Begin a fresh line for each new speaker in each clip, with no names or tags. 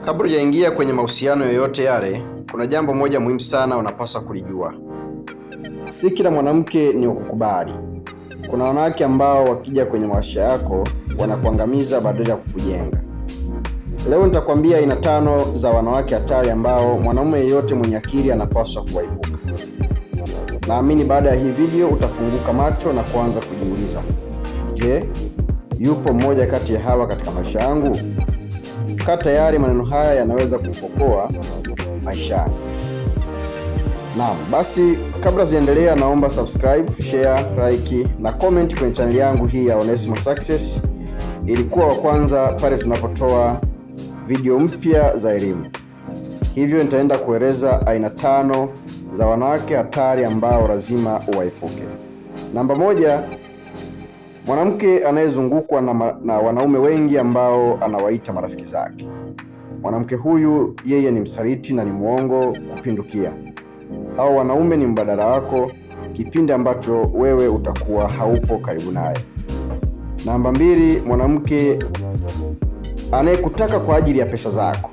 Kabla hujaingia kwenye mahusiano yoyote yale, kuna jambo moja muhimu sana unapaswa kulijua. Si kila mwanamke ni wa kukubali. Kuna wanawake ambao wakija kwenye maisha yako wanakuangamiza badala ya kukujenga. Leo nitakwambia aina 5 za wanawake hatari ambao mwanaume yeyote mwenye akili anapaswa kuepuka. Naamini baada ya hii video utafunguka macho na kuanza kujiuliza, je, yupo mmoja kati ya hawa katika maisha yangu? Kaa tayari, maneno haya yanaweza kukuokoa maishani. Naam, basi kabla siendelea, naomba subscribe, share, like na comment kwenye channel yangu hii ya Onesmo Success ili kuwa wa kwanza pale tunapotoa video mpya za elimu. Hivyo nitaenda kueleza aina 5 za wanawake hatari ambao lazima uwaepuke. Namba 1, mwanamke anayezungukwa na wanaume wengi ambao anawaita marafiki zake. Mwanamke huyu yeye ni msaliti na ni muongo kupindukia. Hao wanaume ni mbadala wako kipindi ambacho wewe utakuwa haupo karibu naye. Namba 2, mwanamke anayekutaka kwa ajili ya pesa zako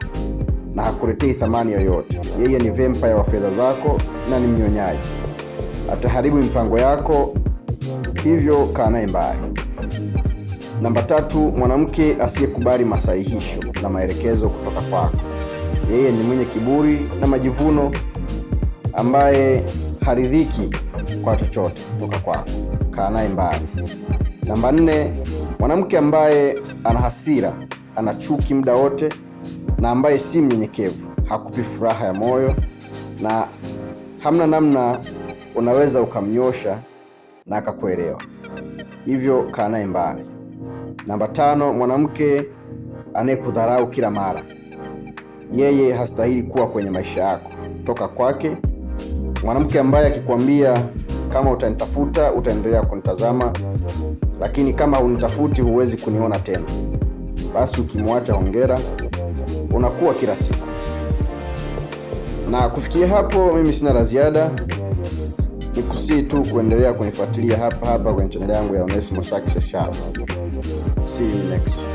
na hakuletei thamani yoyote. Yeye ni vampire wa fedha zako na ni mnyonyaji. Ataharibu mipango yako, hivyo kaa naye mbali. Namba 3, mwanamke asiyekubali masahihisho na maelekezo kutoka kwako. Yeye ni mwenye kiburi na majivuno ambaye haridhiki kwa chochote kutoka kwako. Kaa naye mbali. Namba 4, mwanamke ambaye ana hasira, ana chuki muda wote na ambaye si mnyenyekevu, hakupi furaha ya moyo na hamna namna unaweza ukamnyosha na akakuelewa. Hivyo kaa naye mbali. Namba 5, mwanamke anayekudharau kila mara. Yeye hastahili kuwa kwenye maisha yako. Toka kwake. Mwanamke ambaye akikwambia kama utanitafuta utaendelea kunitazama, lakini kama unitafuti huwezi kuniona tena. Basi ukimwacha hongera, unakuwa kila siku. Na kufikia hapo mimi sina la ziada. Nikusii tu kuendelea kunifuatilia hapa kwenye channel yangu ya Onesmo Success hapa. See you next.